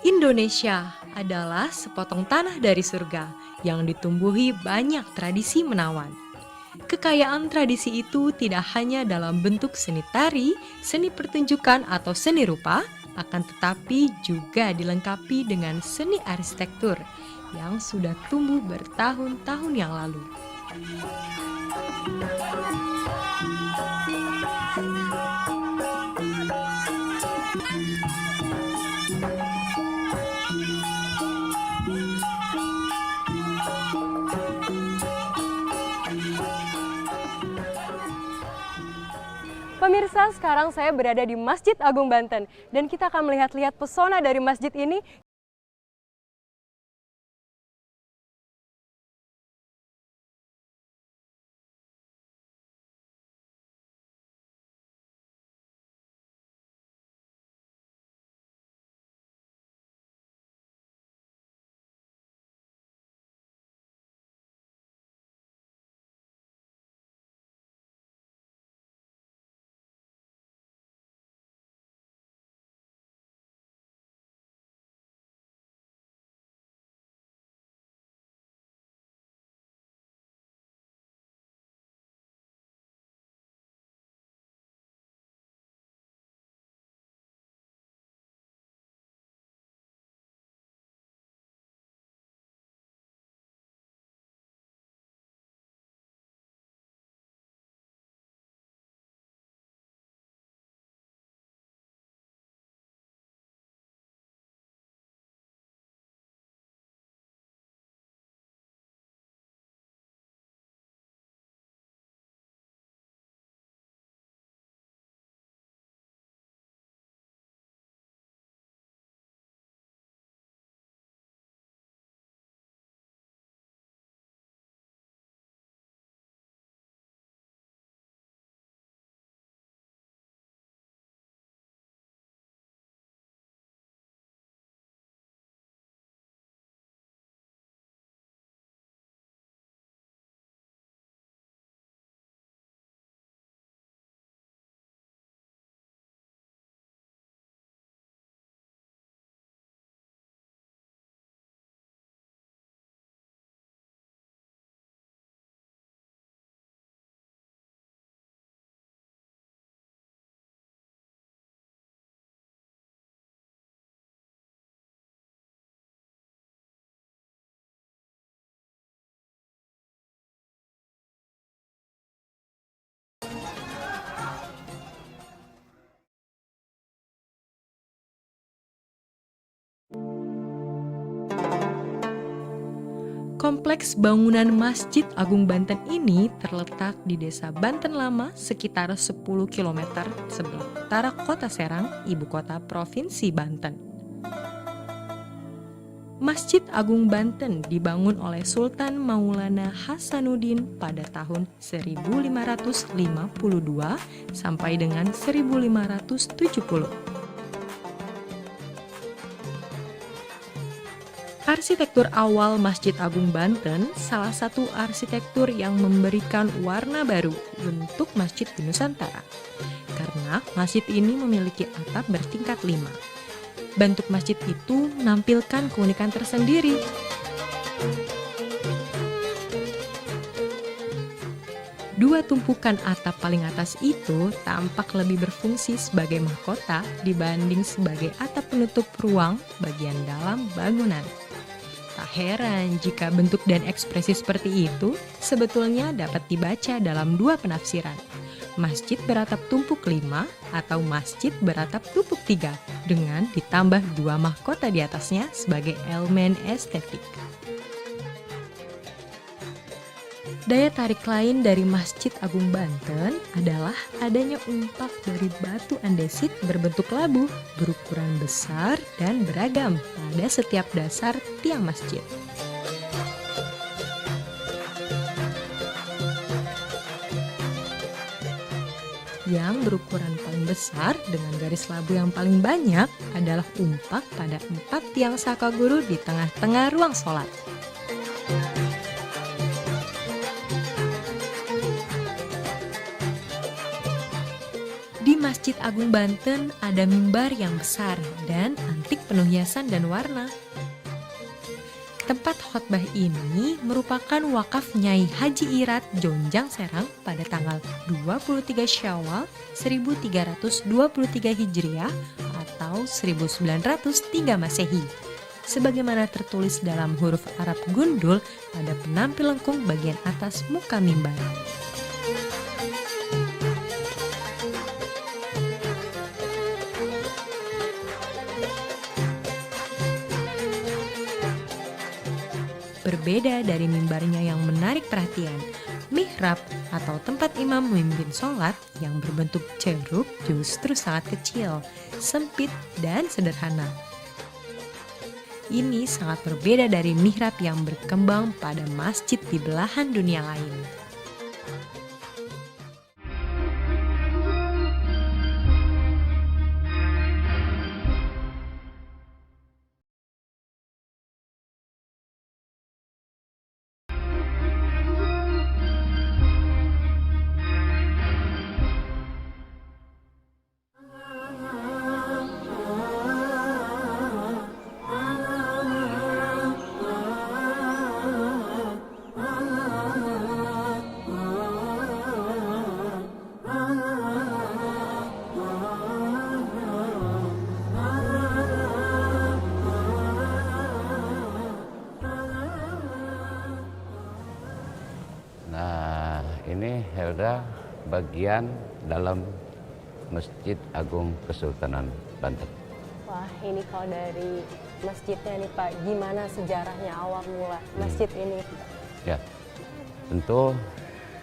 Indonesia adalah sepotong tanah dari surga yang ditumbuhi banyak tradisi menawan. Kekayaan tradisi itu tidak hanya dalam bentuk seni tari, seni pertunjukan atau seni rupa, akan tetapi juga dilengkapi dengan seni arsitektur yang sudah tumbuh bertahun-tahun yang lalu. Pemirsa, sekarang saya berada di Masjid Agung Banten dan kita akan melihat-lihat pesona dari masjid ini. Kompleks bangunan Masjid Agung Banten ini terletak di Desa Banten Lama sekitar 10 km sebelah utara Kota Serang, ibu kota Provinsi Banten. Masjid Agung Banten dibangun oleh Sultan Maulana Hasanuddin pada tahun 1552 sampai dengan 1570. Arsitektur awal Masjid Agung Banten salah satu arsitektur yang memberikan warna baru bentuk masjid di Nusantara. Karena masjid ini memiliki atap bertingkat 5. Bentuk masjid itu menampilkan keunikan tersendiri. Dua tumpukan atap paling atas itu tampak lebih berfungsi sebagai mahkota dibanding sebagai atap penutup ruang bagian dalam bangunan. Tak heran jika bentuk dan ekspresi seperti itu sebetulnya dapat dibaca dalam dua penafsiran. Masjid beratap tumpuk 5 atau masjid beratap tumpuk 3 dengan ditambah 2 mahkota di atasnya sebagai elemen estetik. Daya tarik lain dari Masjid Agung Banten adalah adanya umpak dari batu andesit berbentuk labu, berukuran besar dan beragam pada setiap dasar tiang masjid. Yang berukuran paling besar dengan garis labu yang paling banyak adalah umpak pada 4 tiang sakaguru di tengah-tengah ruang sholat. Masjid Agung Banten ada mimbar yang besar dan antik penuh hiasan dan warna. Tempat khotbah ini merupakan wakaf Nyai Haji Irat Jonjang Serang pada tanggal 23 Syawal 1323 Hijriah atau 1903 Masehi. Sebagaimana tertulis dalam huruf Arab gundul pada penampil lengkung bagian atas muka mimbar. Berbeda dari mimbarnya yang menarik perhatian, mihrab atau tempat imam memimpin sholat yang berbentuk ceruk justru sangat kecil, sempit, dan sederhana. Ini sangat berbeda dari mihrab yang berkembang pada masjid di belahan dunia lain. Nah, ini Helda bagian dalam Masjid Agung Kesultanan Banten. Wah, ini kalau dari masjidnya nih Pak, gimana sejarahnya awal mula masjid ini? Ya, tentu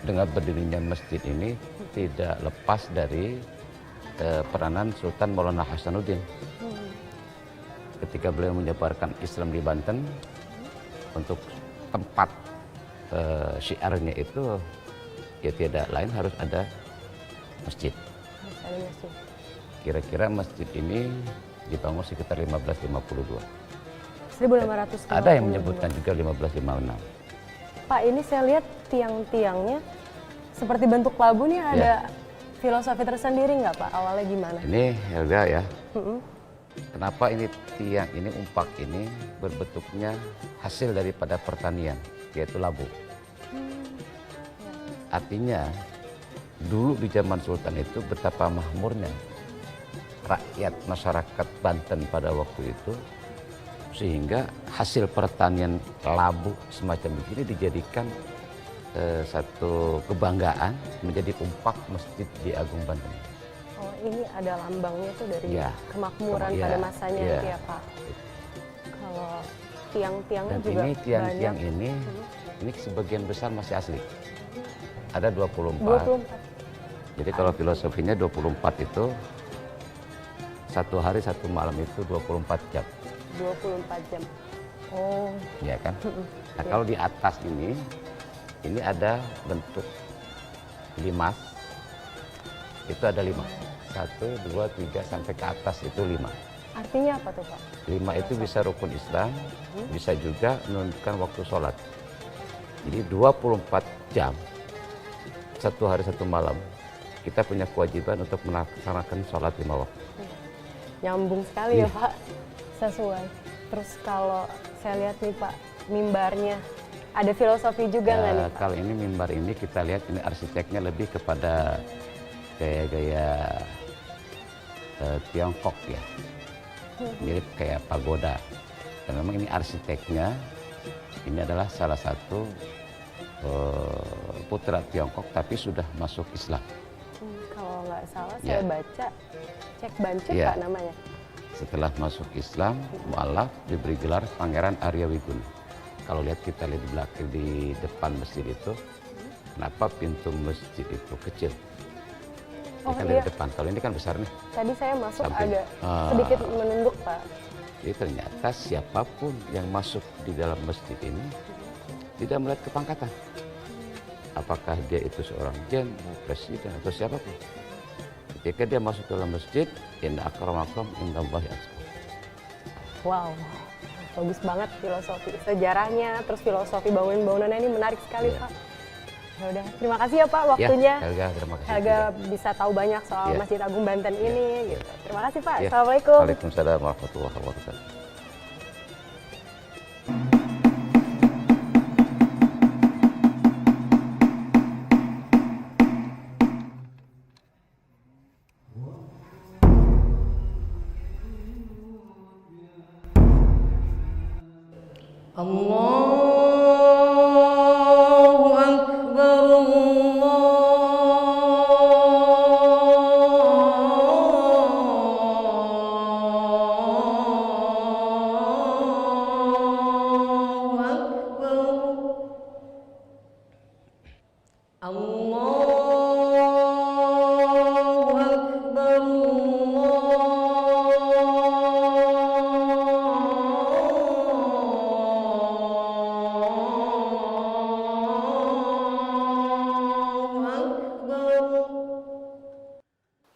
dengan berdirinya masjid ini tidak lepas dari peranan Sultan Maulana Hasanuddin. Ketika beliau menyebarkan Islam di Banten, untuk tempat syiarnya itu ya tidak lain harus ada masjid. Harus ada masjid. Kira-kira masjid ini dibangun sekitar 1552. 1500. Ada yang menyebutkan juga 1556. Pak, ini saya lihat tiang-tiangnya seperti bentuk labu nih, ada filosofi tersendiri nggak Pak? Awalnya gimana? Ini Helga ya. Kenapa ini tiang ini umpak ini berbentuknya hasil daripada pertanian, yaitu labu. Artinya dulu di zaman Sultan itu betapa makmurnya rakyat masyarakat Banten pada waktu itu, sehingga hasil pertanian labu semacam ini dijadikan satu kebanggaan menjadi umpak masjid di Agung Banten. Oh, ini ada lambangnya tuh dari kemakmuran ya, pada masanya ya. gitu ya Pak. Kalau tiang-tiangnya Dan juga ini tiang-tiang banyak. ini sebagian besar masih asli. Ada 24. 24. Jadi kalau filosofinya 24 itu satu hari satu malam itu 24 jam. 24 jam. Oh. Ya kan? Nah, kalau di atas ini ada bentuk limas. Itu ada 5. 1, 2, 3 sampai ke atas itu 5. Artinya apa tuh Pak? 5 itu bisa rukun Islam, bisa juga menentukan waktu sholat. Jadi 24 jam, satu hari satu malam, kita punya kewajiban untuk melaksanakan sholat 5 waktu. Nyambung sekali ya Pak, sesuai. Terus kalau saya lihat nih Pak, mimbarnya ada filosofi juga nggak nih Pak? Kalau ini mimbar ini kita lihat ini arsiteknya lebih kepada gaya-gaya Tiongkok ya, mirip kayak pagoda. Dan memang ini arsiteknya, ini adalah salah satu putra Tiongkok tapi sudah masuk Islam. Kalau nggak salah saya baca, Cek Bancut Pak namanya. Setelah masuk Islam, mualaf diberi gelar Pangeran Arya Wiguna. Kalau lihat kita lihat di belakang di depan masjid itu, kenapa pintu masjid itu kecil? Oh, kan dari depan. Kalau ini kan besar nih. Tadi saya masuk Samping. agak sedikit menunduk Pak. Jadi ternyata siapapun yang masuk di dalam masjid ini tidak melihat kepangkatan. Apakah dia itu seorang jenderal, presiden atau siapapun. Ketika dia masuk dalam masjid, inna akramakum indallahi atqakum. Wow, bagus banget filosofi sejarahnya, terus filosofi bangunan-bangunannya ini menarik sekali Pak. Ya udah, terima kasih ya Pak waktunya. Ya, Helga, terima kasih. Helga juga. bisa tahu banyak soal Ya. Masjid Agung Banten ini gitu. Terima kasih Pak. Ya. Assalamualaikum. Waalaikumsalam warahmatullahi wabarakatuh. Allahu Akbar, Allahu Akbar. Allahu Akbar, Allahu Akbar.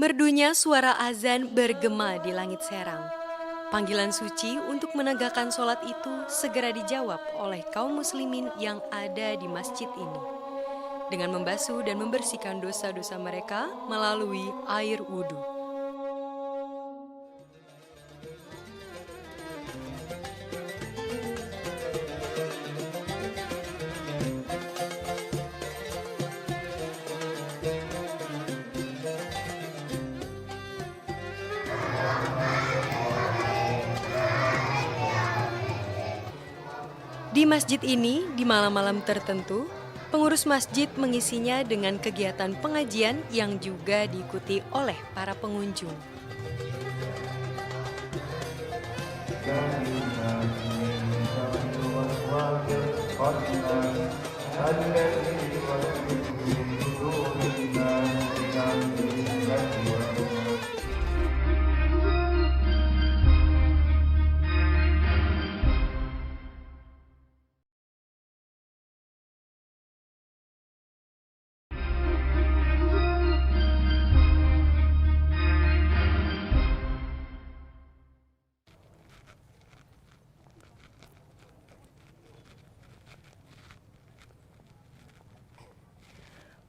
Merdunya suara azan bergema di langit Serang. Panggilan suci untuk menegakkan sholat itu segera dijawab oleh kaum muslimin yang ada di masjid ini. Dengan membasuh dan membersihkan dosa-dosa mereka melalui air wudhu. Di masjid ini, di malam-malam tertentu, pengurus masjid mengisinya dengan kegiatan pengajian yang juga diikuti oleh para pengunjung.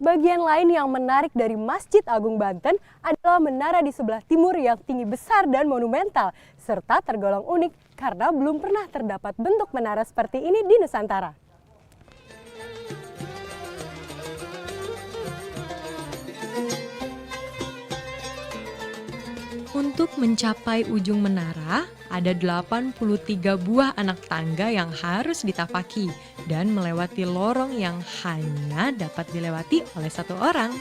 Bagian lain yang menarik dari Masjid Agung Banten adalah menara di sebelah timur yang tinggi besar dan monumental, serta tergolong unik karena belum pernah terdapat bentuk menara seperti ini di Nusantara. Untuk mencapai ujung menara, ada 83 buah anak tangga yang harus ditapaki dan melewati lorong yang hanya dapat dilewati oleh satu orang.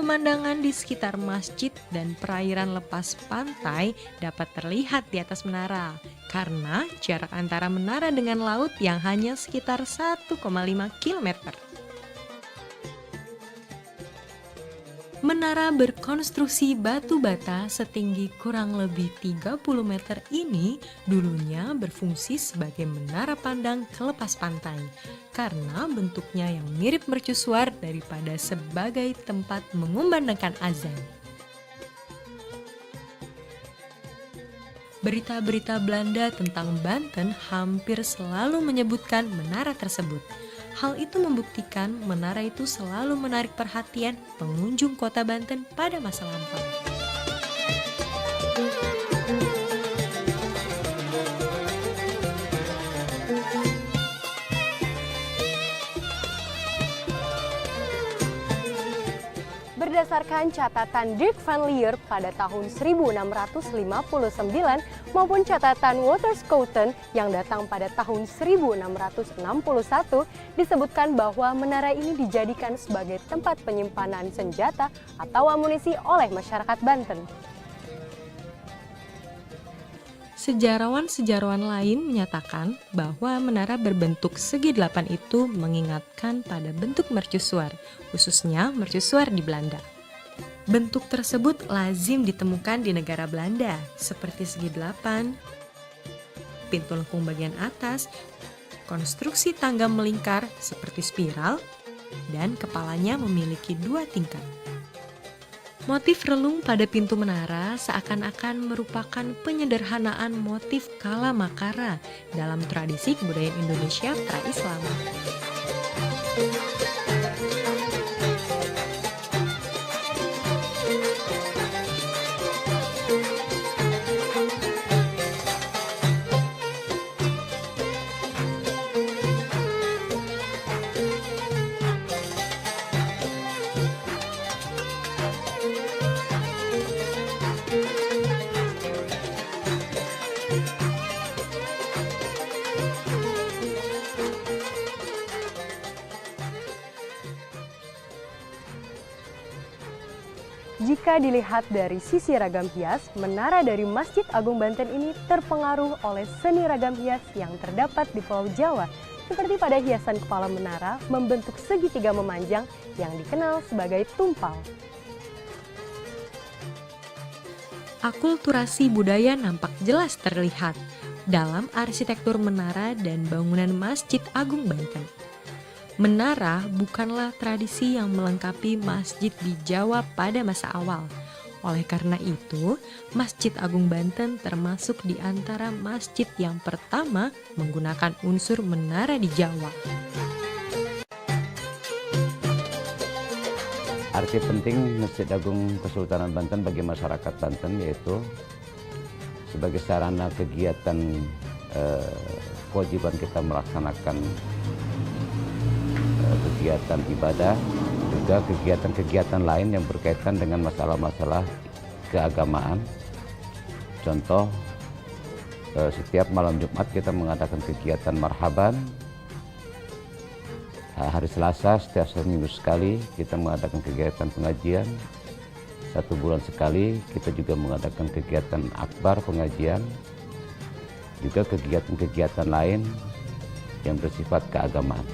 Pemandangan di sekitar masjid dan perairan lepas pantai dapat terlihat di atas menara karena jarak antara menara dengan laut yang hanya sekitar 1,5 km. Menara berkonstruksi batu bata setinggi kurang lebih 30 meter ini dulunya berfungsi sebagai menara pandang ke lepas pantai karena bentuknya yang mirip mercusuar daripada sebagai tempat mengumandangkan azan. Berita-berita Belanda tentang Banten hampir selalu menyebutkan menara tersebut. Hal itu membuktikan menara itu selalu menarik perhatian pengunjung kota Banten pada masa lampau. Berdasarkan catatan Dirk van Lier pada tahun 1659 maupun catatan Waterschoten yang datang pada tahun 1661, disebutkan bahwa menara ini dijadikan sebagai tempat penyimpanan senjata atau amunisi oleh masyarakat Banten. Sejarawan-sejarawan lain menyatakan bahwa menara berbentuk segi delapan itu mengingatkan pada bentuk mercusuar, khususnya mercusuar di Belanda. Bentuk tersebut lazim ditemukan di negara Belanda, seperti segi delapan, pintu lengkung bagian atas, konstruksi tangga melingkar seperti spiral, dan kepalanya memiliki 2 tingkat. Motif relung pada pintu menara seakan-akan merupakan penyederhanaan motif kala makara dalam tradisi kebudayaan Indonesia pra-Islam. Jika dilihat dari sisi ragam hias, menara dari Masjid Agung Banten ini terpengaruh oleh seni ragam hias yang terdapat di Pulau Jawa, seperti pada hiasan kepala menara membentuk segitiga memanjang yang dikenal sebagai tumpal. Akulturasi budaya nampak jelas terlihat dalam arsitektur menara dan bangunan Masjid Agung Banten. Menara bukanlah tradisi yang melengkapi masjid di Jawa pada masa awal. Oleh karena itu, Masjid Agung Banten termasuk di antara masjid yang pertama menggunakan unsur menara di Jawa. Arti penting Masjid Agung Kesultanan Banten bagi masyarakat Banten yaitu sebagai sarana kegiatan kewajiban kita melaksanakan kegiatan ibadah, juga kegiatan-kegiatan lain yang berkaitan dengan masalah-masalah keagamaan. Contoh, setiap malam Jumat kita mengadakan kegiatan marhaban. Hari Selasa setiap seminggu sekali kita mengadakan kegiatan pengajian. 1 bulan sekali kita juga mengadakan kegiatan akbar pengajian. Juga kegiatan-kegiatan lain yang bersifat keagamaan.